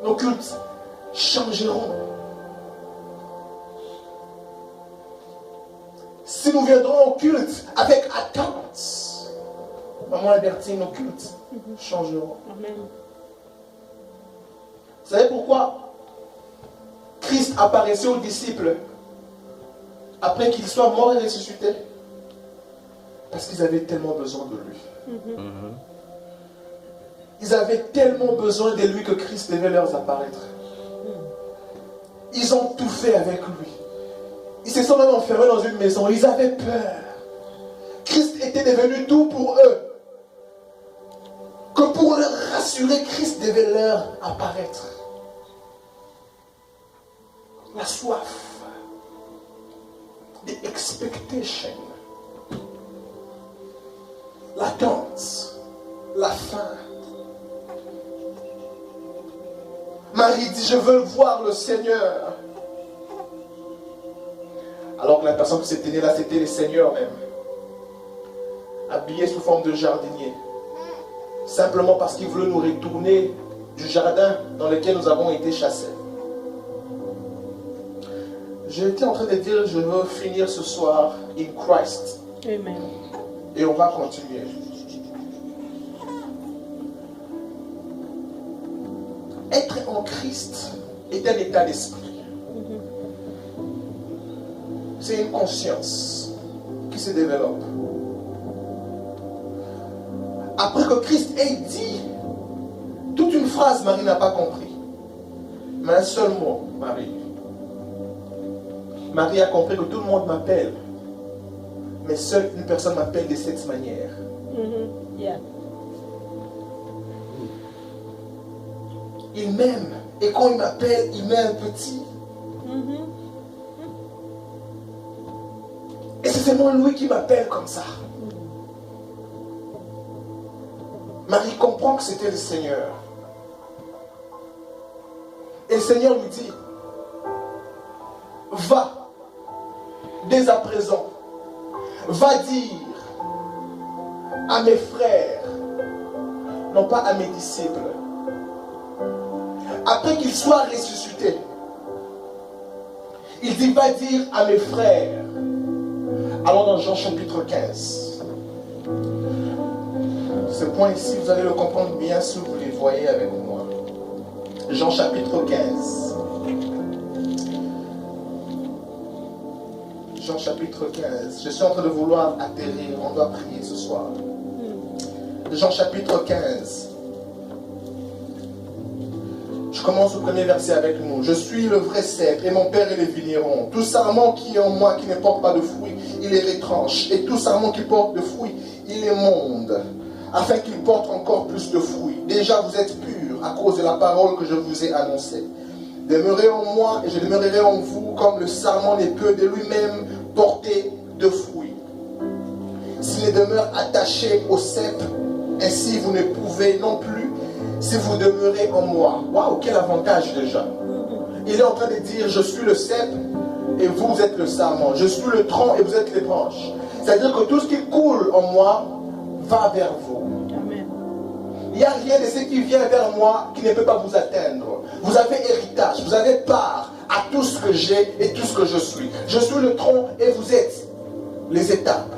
nos cultes changeront. Si nous viendrons au culte avec attente, Maman Albertine, nos cultes changeront. Amen. Vous savez pourquoi Christ apparaissait aux disciples après qu'il soit mort et ressuscité? Parce qu'ils avaient tellement besoin de lui. Ils avaient tellement besoin de lui que Christ devait leur apparaître. Ils ont tout fait avec lui. Ils se sont même enfermés dans une maison. Ils avaient peur. Christ était devenu tout pour eux. Que pour leur rassurer, Christ devait leur apparaître. La soif, the expectation, l'attente, la faim. Marie dit, je veux voir le Seigneur. Alors que la personne qui s'était née là, c'était le Seigneur même. Habillé sous forme de jardinier. Simplement parce qu'il voulait nous retourner du jardin dans lequel nous avons été chassés. J'étais en train de dire, je veux finir ce soir in Christ. Amen. Et on va continuer. Être en Christ est un état d'esprit. C'est une conscience qui se développe. Après que Christ ait dit toute une phrase, Marie n'a pas compris. Mais un seul mot, Marie. Marie a compris que tout le monde m'appelle. Mais seule une personne m'appelle de cette manière. Yeah. Il m'aime. Et quand il m'appelle, il met un petit. Et c'est seulement lui qui m'appelle comme ça. Marie comprend que c'était le Seigneur. Et le Seigneur lui dit, va, dès à présent, va dire à mes frères, non pas à mes disciples, après qu'il soit ressuscité, il dit, va dire à mes frères. Allons dans Jean chapitre 15. Ce point ici, vous allez le comprendre bien si vous les voyez avec moi. Jean chapitre 15. Jean chapitre 15. Je suis en train de vouloir atterrir. On doit prier ce soir. Jean chapitre 15. Je commence au premier verset avec nous. Je suis le vrai cèdre et mon Père est le vigneron. Tout sarment qui est en moi qui ne porte pas de fruits, il est retranche. Et tout sarment qui porte de fruits, il est monde, afin qu'il porte encore plus de fruits. Déjà vous êtes purs à cause de la parole que je vous ai annoncée. Demeurez en moi et je demeurerai en vous, comme le sarment ne peut de lui-même porter de fruits s'il demeure attaché au cep. Ainsi vous ne pouvez non plus si vous demeurez en moi. Waouh, quel avantage déjà. Il est en train de dire, je suis le cep et vous êtes le sarment. Je suis le tronc et vous êtes les branches. C'est-à-dire que tout ce qui coule en moi va vers vous. Amen. Il n'y a rien de ce qui vient vers moi qui ne peut pas vous atteindre. Vous avez héritage, vous avez part à tout ce que j'ai et tout ce que je suis. Je suis le tronc et vous êtes les étapes.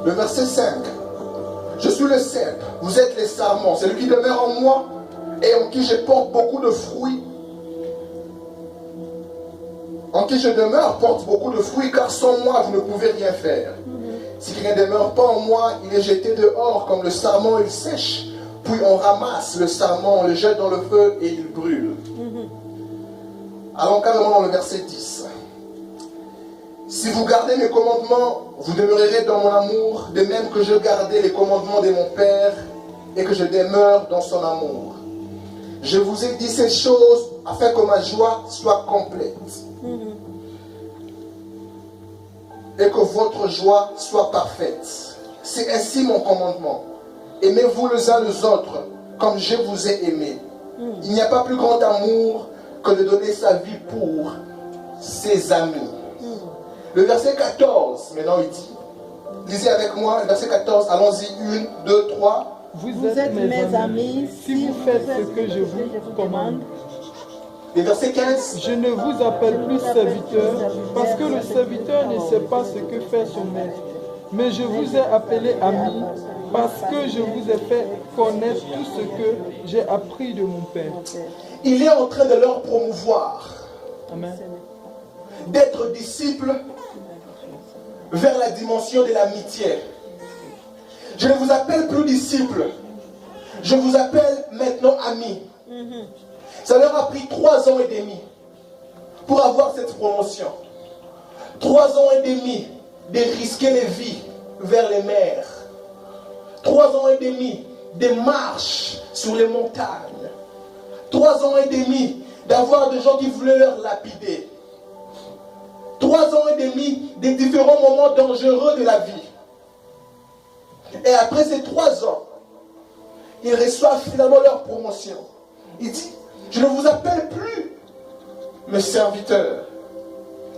Le verset 5. Je suis le cep, vous êtes les sarments. Celui qui demeure en moi et en qui je porte beaucoup de fruits. En qui je demeure porte beaucoup de fruits, car sans moi vous ne pouvez rien faire. Si quelqu'un ne demeure pas en moi, il est jeté dehors comme le sarment, il sèche. Puis on ramasse le sarment, on le jette dans le feu et il brûle. Allons carrément dans le verset 10. Si vous gardez mes commandements, vous demeurerez dans mon amour, de même que je gardais les commandements de mon Père et que je demeure dans son amour. Je vous ai dit ces choses afin que ma joie soit complète. Et que votre joie soit parfaite. C'est ainsi mon commandement. Aimez-vous les uns les autres comme je vous ai aimé. Il n'y a pas plus grand amour que de donner sa vie pour ses amis. Le verset 14, maintenant il dit, lisez avec moi le verset 14, allons-y, 1, 2, 3. vous êtes mes amis si vous faites ce que je vous commande. Et verset 15. Je ne vous appelle plus serviteur, parce que le serviteur ne sait pas ce que fait son maître. Mais je vous ai appelé ami, parce que je vous ai fait connaître tout ce que j'ai appris de mon Père. Il est en train de leur promouvoir Amen. d'être disciples vers la dimension de l'amitié. Je ne vous appelle plus disciples, je vous appelle maintenant amis. Ça leur a pris 3 ans et demi pour avoir cette promotion. 3 ans et demi de risquer les vies vers les mers. 3 ans et demi de marches sur les montagnes. 3 ans et demi d'avoir des gens qui voulaient leur lapider. 3 ans et demi des différents moments dangereux de la vie. Et après ces 3 ans, ils reçoivent finalement leur promotion. Il dit, je ne vous appelle plus mes serviteurs,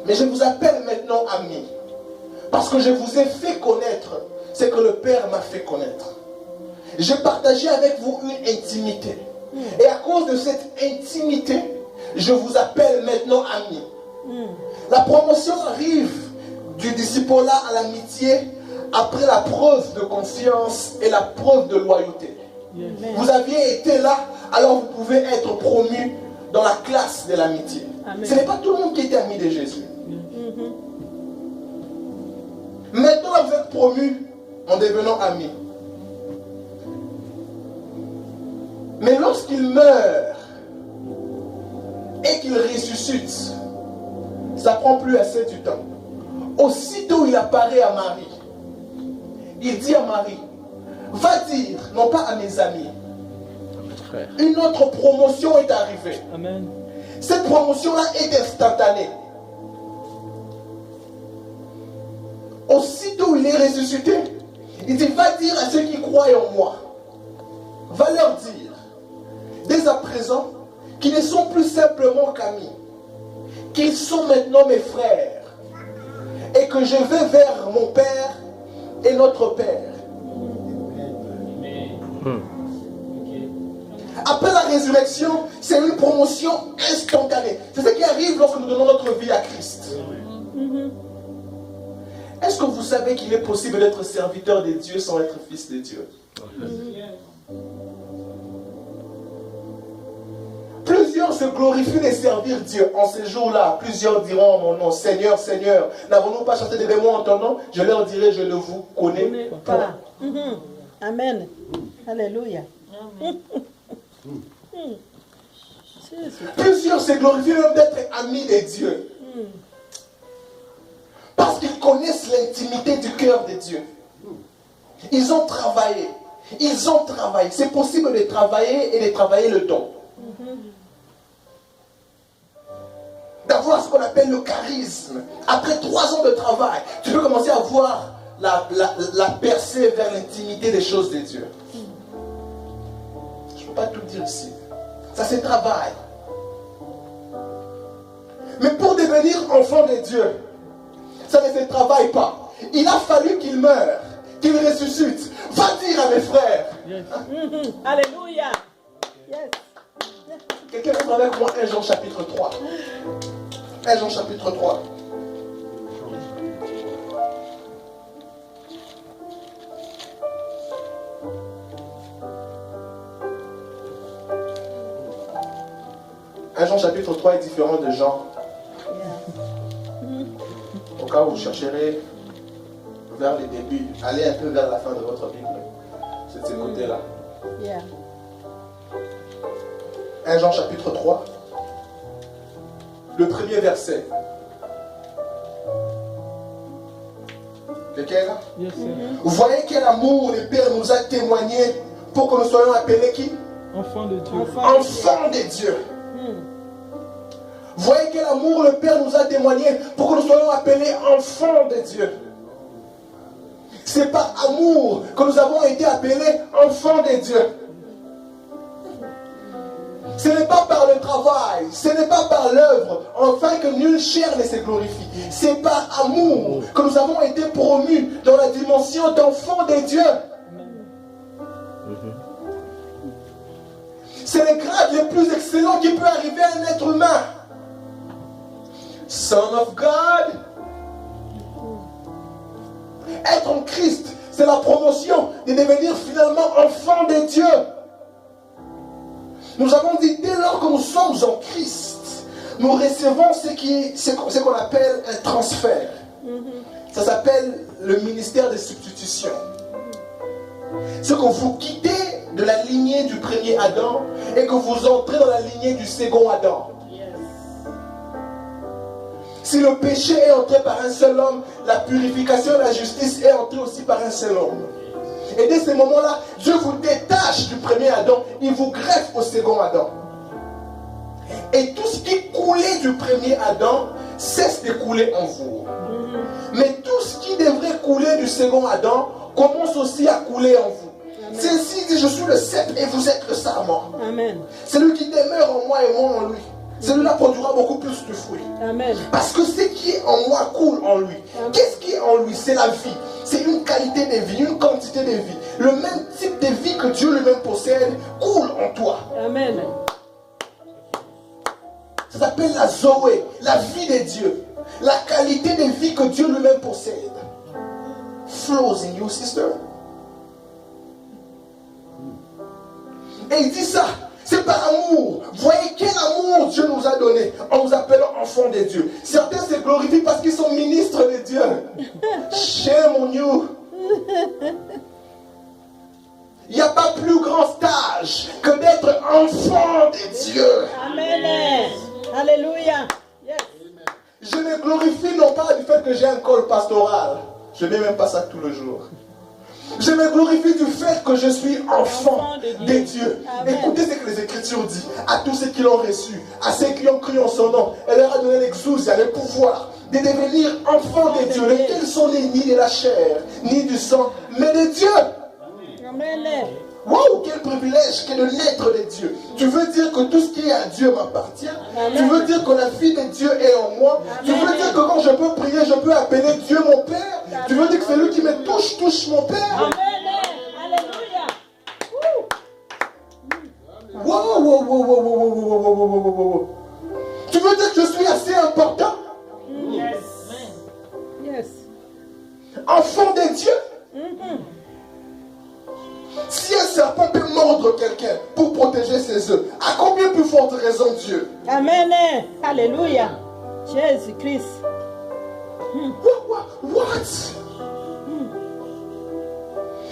mais je vous appelle maintenant amis. Parce que je vous ai fait connaître ce que le Père m'a fait connaître. J'ai partagé avec vous une intimité. Et à cause de cette intimité, je vous appelle maintenant amis. La promotion arrive du disciple-là à l'amitié après la preuve de confiance et la preuve de loyauté. Vous aviez été là, alors vous pouvez être promu dans la classe de l'amitié. Ce n'est pas tout le monde qui était ami de Jésus. Maintenant, vous êtes promu en devenant amis. Mais lorsqu'il meurt et qu'il ressuscite, ça prend plus assez du temps. Aussitôt il apparaît à Marie. Il dit à Marie, va dire, non pas à mes amis, une autre promotion est arrivée. Amen. Cette promotion-là est instantanée. Aussitôt il est ressuscité, il dit, va dire à ceux qui croient en moi, va leur dire, dès à présent, qu'ils ne sont plus simplement qu'amis, qu'ils sont maintenant mes frères, et que je vais vers mon Père et notre Père. Après la résurrection, c'est une promotion instantanée. C'est ce qui arrive lorsque nous donnons notre vie à Christ. Est-ce que vous savez qu'il est possible d'être serviteur de Dieu sans être fils de Dieu? Plusieurs se glorifient de servir Dieu. En ces jours-là, plusieurs diront mon nom, Seigneur, Seigneur, n'avons-nous pas chassé des démons en ton nom? Je leur dirai, je ne vous connais pas. Amen. Alléluia. Plusieurs se glorifient même d'être amis de Dieu. Parce qu'ils connaissent l'intimité du cœur de Dieu. Ils ont travaillé. Ils ont travaillé. C'est possible de travailler et de travailler le don. D'avoir ce qu'on appelle le charisme. Après 3 ans de travail, tu peux commencer à voir la percée vers l'intimité des choses de Dieu. Je ne peux pas tout dire ici. Ça se travaille. Mais pour devenir enfant de Dieu, ça ne se travaille pas. Il a fallu qu'il meure, qu'il ressuscite. Va dire à mes frères. Yes. Alléluia. Yes. Quelqu'un ouvre avec moi 1 Jean chapitre 3. 1 Jean chapitre 3. Jean chapitre 3 est différent de Jean. Au cas où vous chercherez vers le début, allez un peu vers la fin de votre Bible. C'est de ce côté-là. 1 Jean chapitre 3, le premier verset. Lequel? Yes, sir. Vous voyez quel amour le Père nous a témoigné pour que nous soyons appelés qui? Enfant de Dieu. Enfants de Dieu. Vous voyez quel amour le Père nous a témoigné pour que nous soyons appelés enfants de Dieu. C'est par amour que nous avons été appelés enfants de Dieu. Ce n'est pas par le travail, ce n'est pas par l'œuvre, afin que nulle chair ne se glorifie. C'est par amour que nous avons été promus dans la dimension d'enfants de Dieu. C'est les grades les plus excellents qui peuvent arriver à un être humain. Son of God. Être en Christ, c'est la promotion de devenir finalement enfant de Dieu. Nous avons dit, dès lors que nous sommes en Christ, nous recevons ce qu'on appelle un transfert. Ça s'appelle le ministère de substitution. C'est que vous quittez de la lignée du premier Adam et que vous entrez dans la lignée du second Adam. Si le péché est entré par un seul homme, la purification et la justice est entrée aussi par un seul homme. Et dès ce moment-là, Dieu vous détache du premier Adam, il vous greffe au second Adam. Et tout ce qui coulait du premier Adam cesse de couler en vous. Mais tout ce qui devrait couler du second Adam commence aussi à couler en vous. Celle-ci dit, je suis le cep et vous êtes le sarment. Amen. Celui qui demeure en moi et moi en lui, celui-là produira beaucoup plus de fruits. Amen. Parce que ce qui est en moi coule en lui. Qu'est-ce qui est en lui? C'est la vie. C'est une qualité de vie, une quantité de vie. Le même type de vie que Dieu lui-même possède coule en toi. Amen. Ça s'appelle la Zoé, la vie de Dieu. La qualité de vie que Dieu lui-même possède. Flows in you, sister. Et il dit ça, c'est par amour. Voyez quel amour Dieu nous a donné en nous appelant enfants de Dieu. Certains se glorifient parce qu'ils sont ministres de Dieu. Shame on you. Il n'y a pas plus grand stage que d'être enfant de Dieu. Amen. Alléluia. Yes. Je me glorifie non pas du fait que j'ai un col pastoral. Je n'ai même pas ça tout le jour. Je me glorifie du fait que je suis enfant de Dieu. Écoutez ce que les Écritures disent. À tous ceux qui l'ont reçu, à ceux qui ont cru en son nom, elle leur a donné l'exousia, le pouvoir de devenir enfants de Dieu. Lesquels sont nés ni de la chair, ni du sang, mais de Dieu. Amen. Wow, quel privilège que de naître de Dieu. Tu veux dire que tout ce qui est à Dieu m'appartient. Tu veux dire que la vie de Dieu est en moi. Tu veux dire que quand je peux prier, je peux appeler Dieu mon Père. Tu veux dire que celui qui me touche mon Père. Amen. Alléluia. Wow, wow, wow, wow, wow, wow, wow, wow, wow, wow, wow. Tu veux dire que je suis assez important? Yes. Yes. Enfant de Dieu. Si un serpent peut mordre quelqu'un pour protéger ses œufs, à combien plus forte raison Dieu? Amen. Alléluia. Jésus-Christ. What?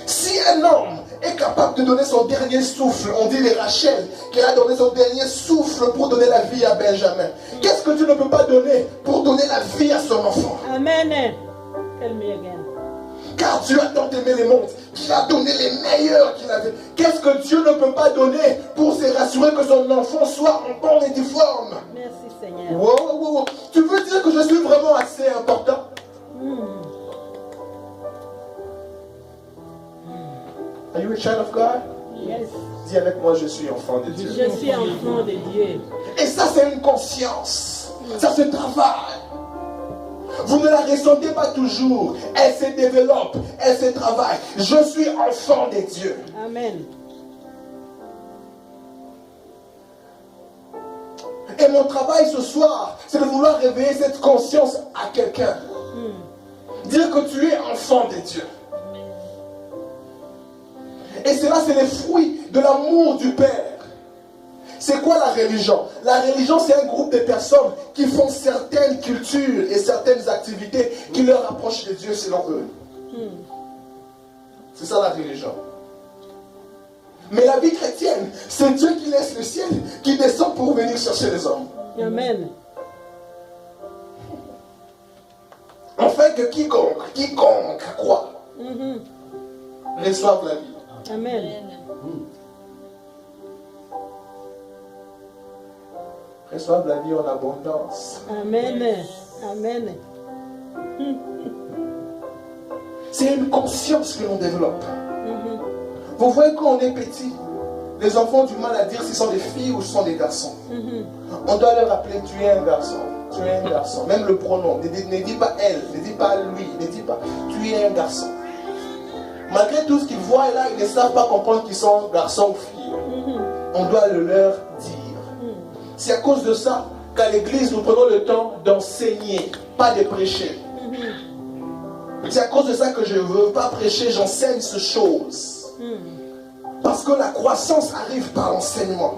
Si un homme est capable de donner son dernier souffle, on dit les Rachel, qu'elle a donné son dernier souffle pour donner la vie à Benjamin, qu'est-ce que Dieu ne peut pas donner pour donner la vie à son enfant? Amen. Tell me again. Car Dieu a tant aimé les mondes qu'il a donné les meilleurs qu'il avait. Qu'est-ce que Dieu ne peut pas donner pour se rassurer que son enfant soit en bonne et difforme? Merci Seigneur. Wow. Tu veux dire que je suis vraiment assez important? Are you a child of God? Yes. Dis avec moi, je suis enfant de Dieu. Je suis enfant de Dieu. Et ça, c'est une conscience. Ça se travaille. Vous ne la ressentez pas toujours. Elle se développe, elle se travaille. Je suis enfant de Dieu. Amen. Et mon travail ce soir, c'est de vouloir réveiller cette conscience à quelqu'un. Dire que tu es enfant de Dieu. Et cela, c'est les fruits de l'amour du Père. C'est quoi la religion? La religion, c'est un groupe de personnes qui font certaines cultures et certaines activités qui leur rapprochent de Dieu selon eux. C'est ça la religion. Mais la vie chrétienne, c'est Dieu qui laisse le ciel, qui descend pour venir chercher les hommes. Amen. Afin que quiconque croit, reçoive la vie. Amen. Reçoivent la vie en abondance. Amen. Amen. C'est une conscience que l'on développe. Vous voyez, quand on est petit, les enfants ont du mal à dire s'ils sont des filles ou sont des garçons. On doit leur appeler tu es un garçon, tu es un garçon. Même le pronom, ne dis pas elle, ne dis pas lui, ne dis pas tu es un garçon. Malgré tout ce qu'ils voient là, ils ne savent pas comprendre qu'ils sont garçons ou filles. On doit le leur dire. C'est à cause de ça qu'à l'église, nous prenons le temps d'enseigner, pas de prêcher. C'est à cause de ça que je ne veux pas prêcher, j'enseigne ces choses. Parce que la croissance arrive par l'enseignement.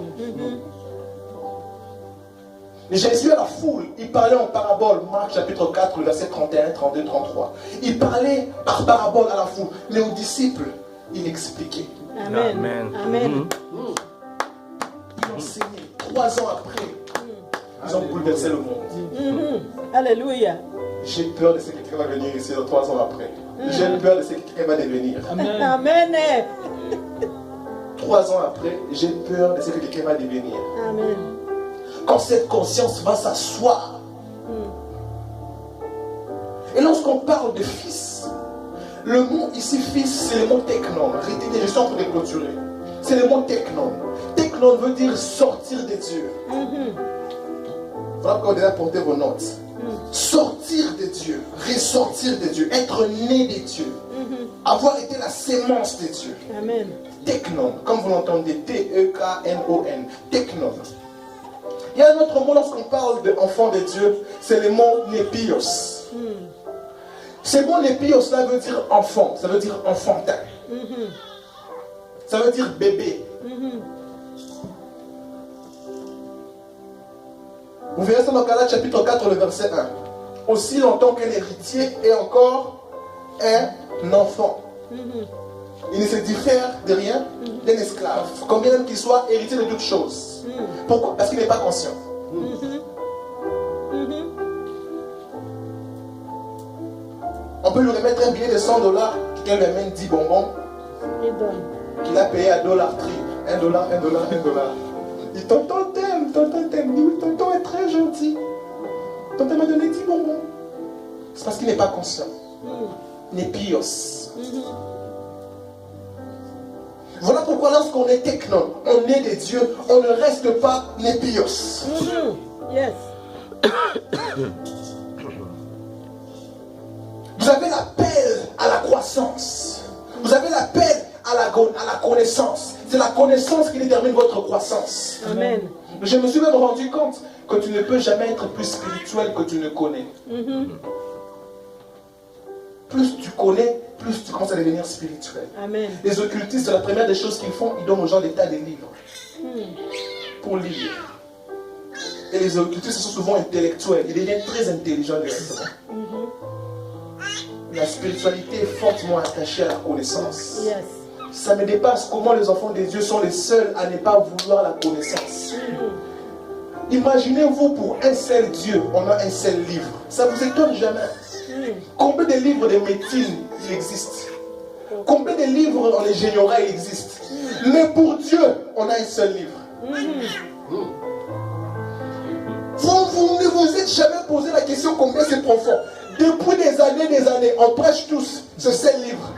Et Jésus à la foule, il parlait en parabole, Marc chapitre 4, le verset 31, 32, 33. Il parlait par parabole à la foule, mais aux disciples, il expliquait. Amen. Amen. Il enseignait. 3 ans après, ils ont bouleversé le monde. Alléluia. J'ai peur de ce que quelqu'un va venir ici 3 ans après. J'ai peur de ce que quelqu'un va devenir. Amen. Amen. 3 ans après, j'ai peur de ce que quelqu'un va devenir. Amen. Quand cette conscience va s'asseoir. Et lorsqu'on parle de fils, le mot ici fils, c'est le mot technon. Retenez, je suis en train de clôturer. C'est le mot technon. Technon veut dire sortir de Dieu. Voilà pourquoi vous devez porter vos notes. Sortir de Dieu, ressortir de Dieu, être né de Dieu, avoir été la sémence de Dieu. Amen. Technon, comme vous l'entendez, T-E-K-N-O-N, technon. Il y a un autre mot lorsqu'on parle d'enfant de Dieu, c'est le mot népios. Ce mot népios là veut dire enfant, ça veut dire enfantin. Ça veut dire bébé. Vous verrez ça dans Galates chapitre 4, le verset 1. Aussi longtemps qu'un héritier est encore un enfant. Il ne se diffère de rien d'un esclave. Combien même qu'il soit héritier de toutes choses. Pourquoi? Parce qu'il n'est pas conscient. On peut lui remettre un billet de $100, quelqu'un lui amène 10 bonbons qu'il a payé à $3. $1. Il dit tonton t'aime. Oui, tonton est très gentil. Tonton m'a donné 10 bonbons. C'est parce qu'il n'est pas conscient. Népios. Voilà pourquoi lorsqu'on est technon, on est de Dieu, on ne reste pas népios. Yes. Vous avez l'appel à la croissance. Vous avez l'appel à la connaissance. C'est la connaissance qui détermine votre croissance. Amen. Je me suis même rendu compte que tu ne peux jamais être plus spirituel que tu ne connais. Plus tu connais, plus tu commences à devenir spirituel. Amen. Les occultistes, la première des choses qu'ils font, ils donnent aux gens des tas de livres pour lire. Et les occultistes sont souvent intellectuels. Ils deviennent très intelligents directement. La spiritualité est fortement attachée à la connaissance. Yes. Ça me dépasse comment les enfants de Dieu sont les seuls à ne pas vouloir la connaissance. Imaginez-vous, pour un seul Dieu, on a un seul livre. Ça ne vous étonne jamais. Combien de livres de médecine il existe? Combien de livres en ingénierie il existe? Mais pour Dieu, on a un seul livre. Vous ne vous êtes jamais posé la question combien c'est profond. Depuis des années, on prêche tous ce seul livre.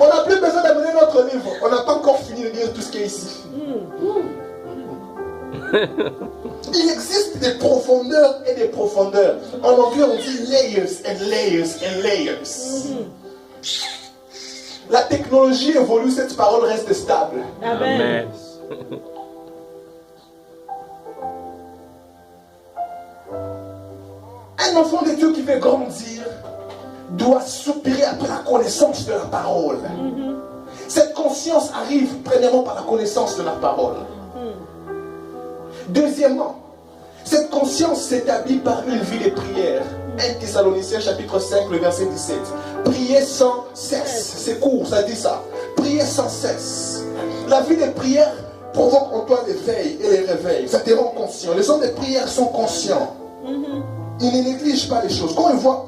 On n'a plus besoin d'amener notre livre. On n'a pas encore fini de lire tout ce qui est ici. Il existe des profondeurs et des profondeurs. En anglais, on dit layers and layers and layers. La technologie évolue, cette parole reste stable. Amen. Un enfant de Dieu qui veut grandir doit soupirer après la connaissance de la parole. Cette conscience arrive premièrement par la connaissance de la parole. Deuxièmement, cette conscience s'établit par une vie de prière. 1 Thessaloniciens chapitre 5, le verset 17. Priez sans cesse. C'est court, ça dit ça. Priez sans cesse. La vie de prière provoque en toi l'éveil et les réveils. Ça te rend conscient. Les hommes de prière sont conscients. Ils ne négligent pas les choses. Quand ils voient,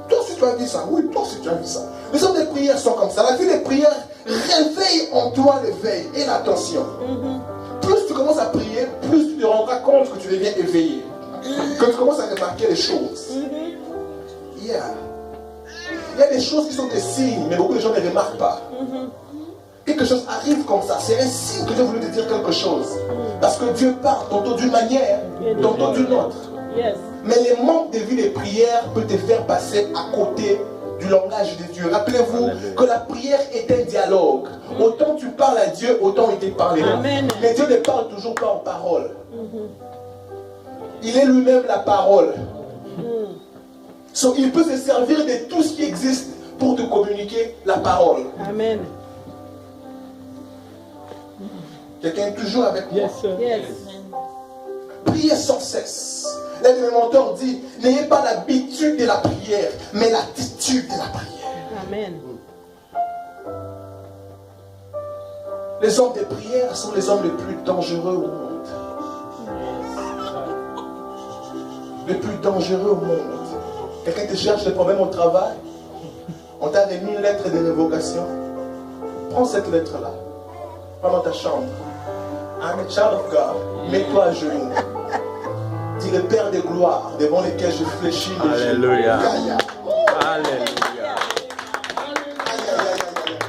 toi aussi tu as vu ça. Oui, toi aussi tu as vu ça. Les hommes de prière sont comme ça. La vie de prière réveille en toi l'éveil et l'attention. Plus tu commences à prier, plus tu te rendras compte que tu deviens éveillé. Que tu commences à remarquer les choses. Il y a des choses qui sont des signes, mais beaucoup de gens ne remarquent pas. Quelque chose arrive comme ça. C'est un signe que Dieu voulait te dire quelque chose. Parce que Dieu parle tantôt d'une manière, tantôt d'une autre. Yes. Mais les manques de vie de prière peuvent te faire passer à côté du langage de Dieu. Rappelez-vous que la prière est un dialogue. Autant tu parles à Dieu, autant il te parlera. Amen. Mais Dieu ne parle toujours pas en parole. Il est lui-même la parole. So, il peut se servir de tout ce qui existe pour te communiquer la parole. Amen. Quelqu'un est toujours avec moi. Yes, sir. Yes. Priez sans cesse. L'un de mes mentors dit, n'ayez pas l'habitude de la prière, mais l'attitude de la prière. Amen. Les hommes de prière sont les hommes les plus dangereux au monde. Les plus dangereux au monde. Quelqu'un te cherche des problèmes au travail. On t'a remis une lettre de révocation. Prends cette lettre-là. Va dans ta chambre. I'm a child of God. Mets-toi à genoux. Dis le Père de gloire devant lequel je fléchis les genoux. Alléluia. Alléluia. Alléluia.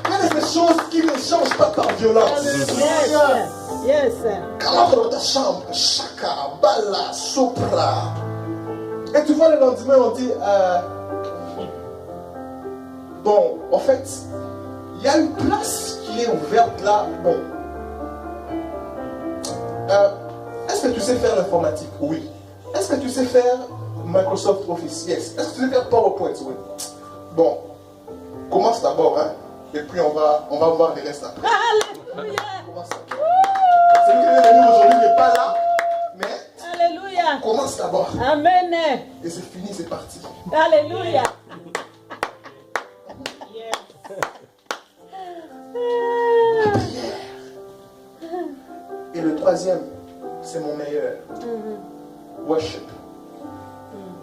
Il y a des choses qui ne changent pas par violence. Yes. Yes. Comment dans ta chambre, chaka, bala, sopra. Et tu vois le lendemain, on dit, bon, en fait, il y a une place qui est ouverte là. Bon. Est-ce que tu sais faire l'informatique? Oui. Est-ce que tu sais faire Microsoft Office? Yes. Est-ce que tu sais faire PowerPoint? Oui. Bon. Commence d'abord, hein. Et puis on va voir les restes après. Alléluia. Commence d'abord. Celui qui est venu aujourd'hui n'est pas là, mais Alléluia. commence d'abord. Amen. Et c'est fini, c'est parti. Alléluia. Et le troisième, c'est mon meilleur. Worship.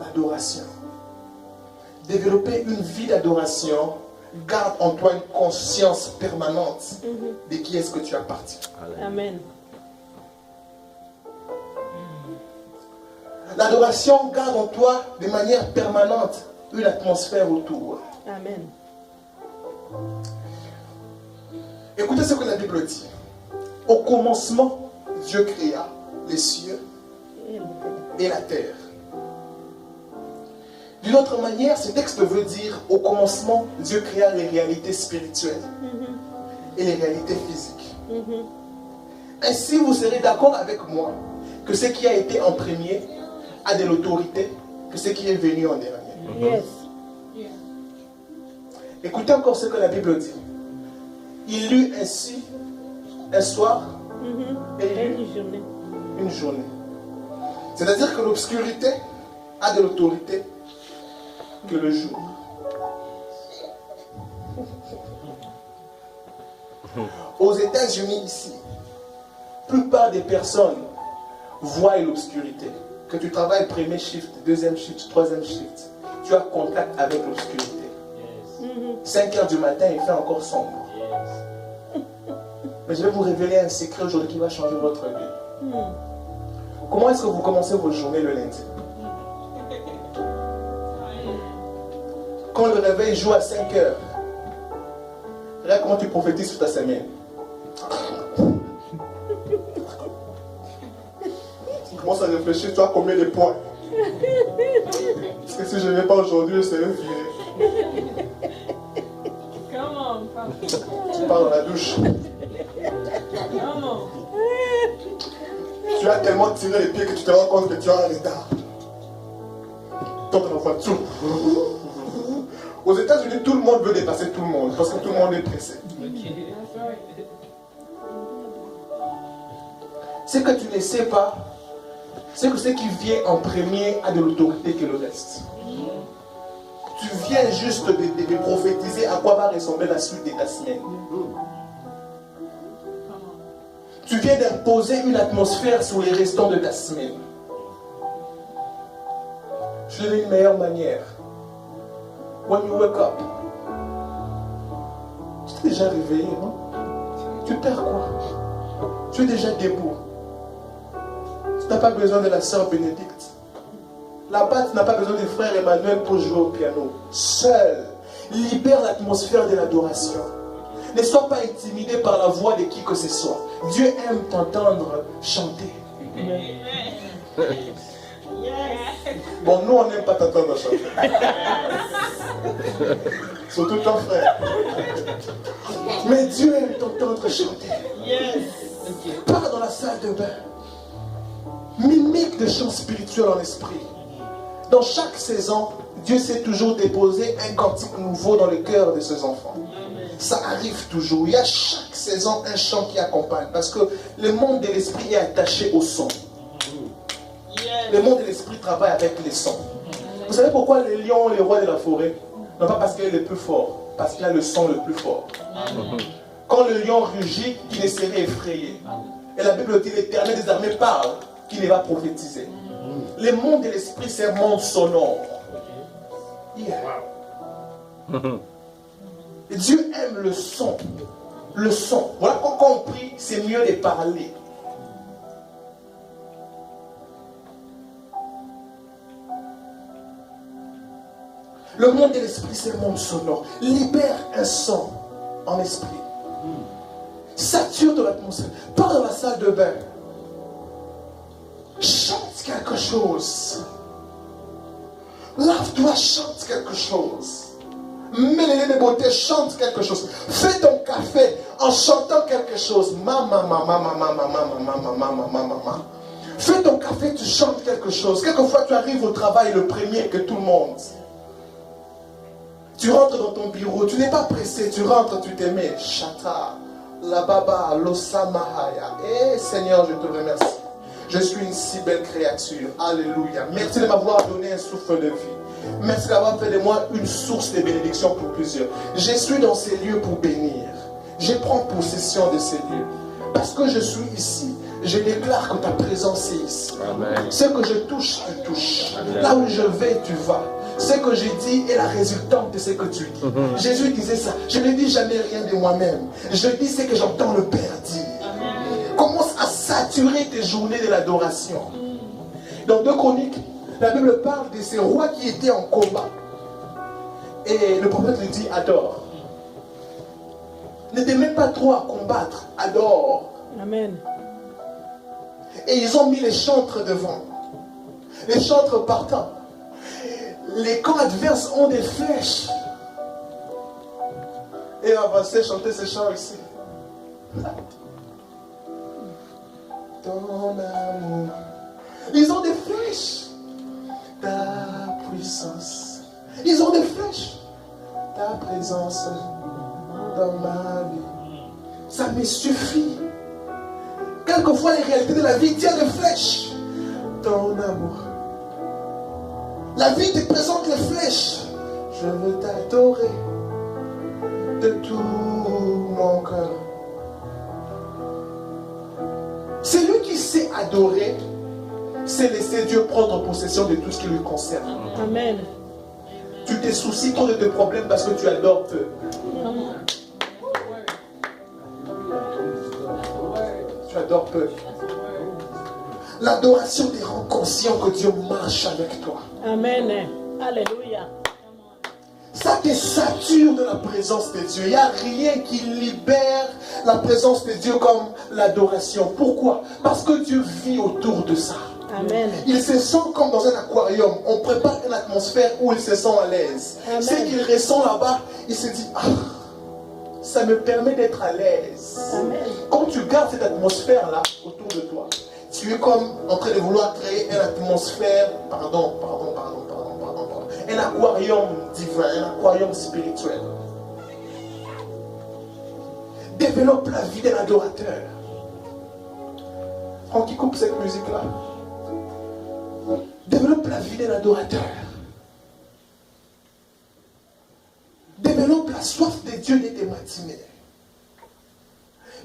L'adoration. Développer une vie d'adoration garde en toi une conscience permanente de qui est-ce que tu appartiens. Amen. L'adoration garde en toi de manière permanente une atmosphère autour. Amen. Écoutez ce que la Bible dit. Au commencement, Dieu créa les cieux et la terre. D'une autre manière, ce texte veut dire, au commencement, Dieu créa les réalités spirituelles et les réalités physiques. Ainsi, vous serez d'accord avec moi que ce qui a été en premier a de l'autorité que ce qui est venu en dernier. Yes. Écoutez encore ce que la Bible dit. Il eut ainsi un soir et il eut Une journée. une journée. C'est-à-dire que l'obscurité a de l'autorité que le jour. Aux États-Unis ici, la plupart des personnes voient l'obscurité. Que tu travailles premier shift, deuxième shift, troisième shift, tu as contact avec l'obscurité. 5 heures du matin, il fait encore sombre. Mais je vais vous révéler un secret aujourd'hui qui va changer votre vie. Comment est-ce que vous commencez vos journées le lundi? Quand le réveil joue à 5 heures, regarde comment tu prophétises sur ta semaine. Tu commences à réfléchir, tu as combien de points? Parce que si je ne vais pas aujourd'hui, je serai viré. Tu pars dans la douche. Tu as tellement tiré les pieds que tu te rends compte que tu as un retard. Tombe dans la voiture. Aux États-Unis, tout le monde veut dépasser tout le monde parce que tout le monde est pressé. Ce que tu ne sais pas, c'est que ce qui vient en premier a de l'autorité que le reste. Tu viens juste de prophétiser à quoi va ressembler la suite de ta semaine. Tu viens d'imposer une atmosphère sur les restants de ta semaine. Je donne une meilleure manière. When you wake up, tu t'es déjà réveillé, non? Tu perds quoi? Tu es déjà debout. Tu n'as pas besoin de la sœur Bénédicte. Là-bas, tu n'as pas besoin du frère Emmanuel pour jouer au piano. Seul, libère l'atmosphère de l'adoration. Ne sois pas intimidé par la voix de qui que ce soit. Dieu aime t'entendre chanter. Yes. Bon, nous, on n'aime pas t'entendre chanter. Surtout ton frère. Mais Dieu aime t'entendre chanter. Pars dans la salle de bain. Mimique des chants spirituels en esprit. Dans chaque saison, Dieu sait toujours déposer un cantique nouveau dans le cœur de ses enfants. Ça arrive toujours. Il y a chaque saison un chant qui accompagne. Parce que le monde de l'esprit est attaché au son. Le monde de l'esprit travaille avec les sons. Vous savez pourquoi les lions, les rois de la forêt? Non pas parce qu'il est le plus fort, parce qu'il a le son le plus fort. Quand le lion rugit, il est serré effrayé. Et la Bible dit, l'Éternel des armées parle, qu'il va prophétiser. Le monde de l'esprit, c'est un monde sonore. Et Dieu aime le son. Le son. Voilà, quand on prie, c'est mieux de parler. Le monde de l'esprit, c'est un monde sonore. Libère un son en esprit. Sature de l'atmosphère. Pars dans la salle de bain. Chante quelque chose. Lave-toi, chante quelque chose. Mets-les de beauté, chante quelque chose. Fais ton café en chantant quelque chose. Mama. Fais ton café, tu chantes quelque chose. Quelquefois, tu arrives au travail le premier que tout le monde. Tu rentres dans ton bureau, tu n'es pas pressé, tu rentres, tu t'aimes. Chata, la baba, l'osamahaya. Eh Seigneur, je te remercie. Je suis une si belle créature. Alléluia. Merci de m'avoir donné un souffle de vie. Merci d'avoir fait de moi une source de bénédiction pour plusieurs. Je suis dans ces lieux pour bénir. Je prends possession de ces lieux. Parce que je suis ici, je déclare que ta présence est ici. Amen. Ce que je touche, tu touches. Amen. Là où je vais, tu vas. Ce que je dis est la résultante de ce que tu dis. Jésus disait ça. Je ne dis jamais rien de moi-même. Je dis ce que j'entends le Père dire. Commence à saturer tes journées de l'adoration. Dans 2 Chroniques, la Bible parle de ces rois qui étaient en combat. Et le prophète lui dit, adore. Ne te mets pas trop à combattre, adore. Amen. Et ils ont mis les chantres devant. Les chantres partant. Les camps adverses ont des flèches. Et on va chanter ce chant ici. Ton amour. Ils ont des flèches. Ta puissance. Ils ont des flèches. Ta présence dans ma vie. Ça me suffit. Quelquefois, les réalités de la vie tiennent des flèches. Ton amour. La vie te présente les flèches. Je veux t'adorer de tout mon cœur. Celui qui sait adorer, c'est laisser Dieu prendre possession de tout ce qui lui concerne. Amen. Tu te soucies trop de tes problèmes parce que tu adores peu. Tu adores peu. L'adoration te rend conscient que Dieu marche avec toi. Amen. Alléluia. Ça te sature de la présence de Dieu. Il n'y a rien qui libère la présence de Dieu comme l'adoration. Pourquoi? Parce que Dieu vit autour de ça. Amen. Il se sent comme dans un aquarium. On prépare une atmosphère où il se sent à l'aise. Ce qu'il ressent là-bas, il se dit, ah, ça me permet d'être à l'aise. Amen. Quand tu gardes cette atmosphère-là autour de toi, tu es comme en train de vouloir créer une atmosphère, un aquarium divin, un aquarium spirituel. Développe la vie d'un adorateur. Francky, coupe cette musique-là. Développe la vie d'un adorateur. Développe la soif de Dieu dès tes matinées.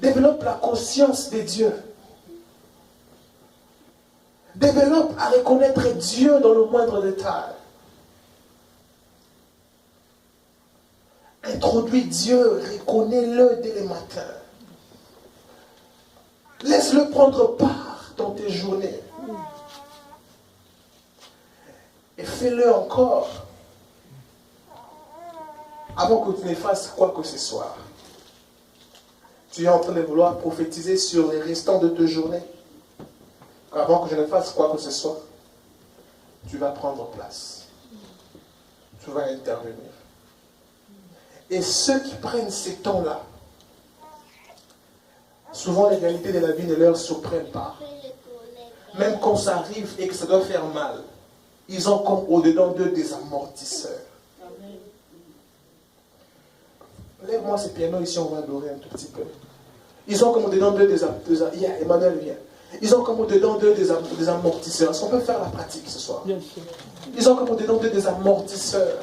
Développe la conscience de Dieu. Développe à reconnaître Dieu dans le moindre détail. Introduis Dieu, reconnais-le dès le matin. Laisse-le prendre part dans tes journées. Et fais-le encore avant que tu ne fasses quoi que ce soit. Tu es en train de vouloir prophétiser sur les restants de tes journées. Avant que je ne fasse quoi que ce soit. tu vas prendre place. Tu vas intervenir. Et ceux qui prennent ces temps-là, souvent les réalités de la vie ne leur surprennent pas. Même quand ça arrive et que ça doit faire mal, ils ont comme au-dedans d'eux des amortisseurs. Lève-moi ce piano ici, on va adorer un tout petit peu. Ils ont comme au-dedans d'eux des amortisseurs. Emmanuel vient. Ils ont comme au-dedans d'eux des amortisseurs. Est-ce qu'on peut faire la pratique ce soir? Ils ont comme au-dedans d'eux des amortisseurs.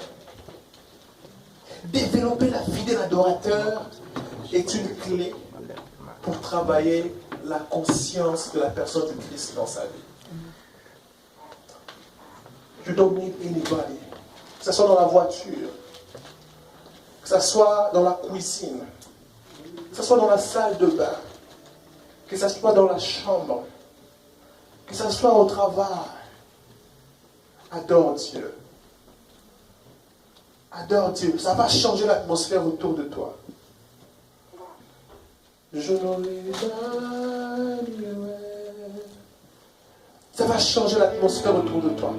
Développer la vie de l'adorateur est une clé pour travailler la conscience de la personne de Christ dans sa vie. You don't need anybody. Que ce soit dans la voiture, que ce soit dans la cuisine, que ce soit dans la salle de bain, que ce soit dans la chambre, que ce soit au travail. Adore Dieu. Adore Dieu. Ça va changer l'atmosphère autour de toi. Ça va changer l'atmosphère autour de toi.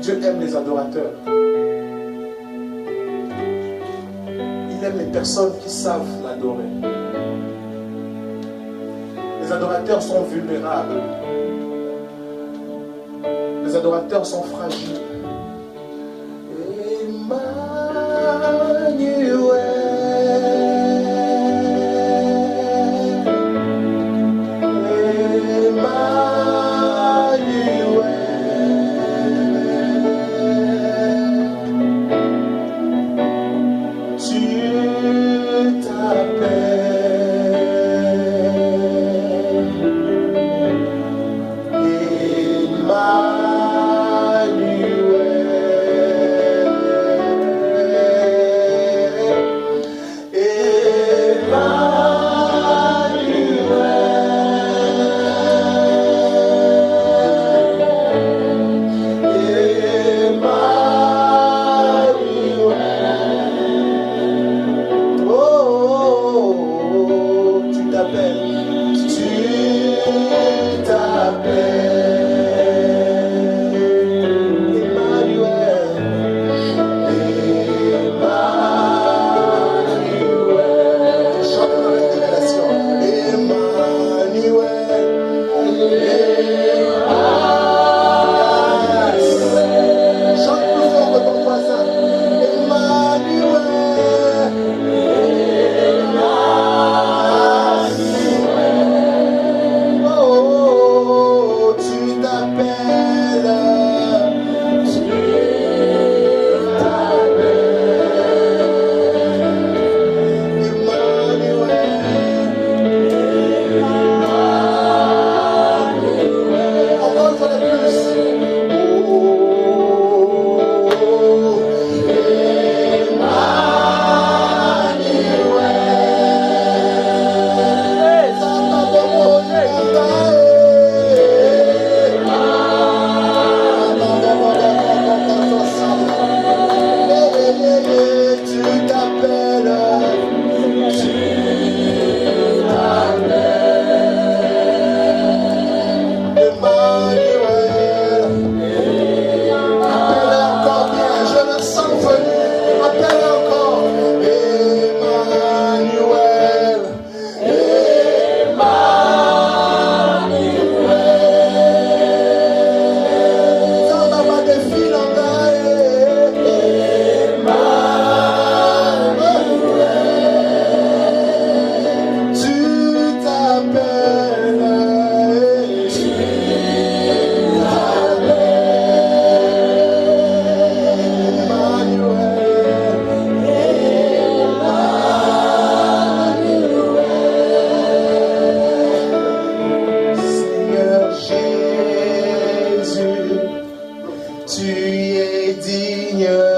Dieu aime les adorateurs. Il aime les personnes qui savent l'adorer. Les adorateurs sont vulnérables. Les adorateurs sont fragiles. Tu es digne.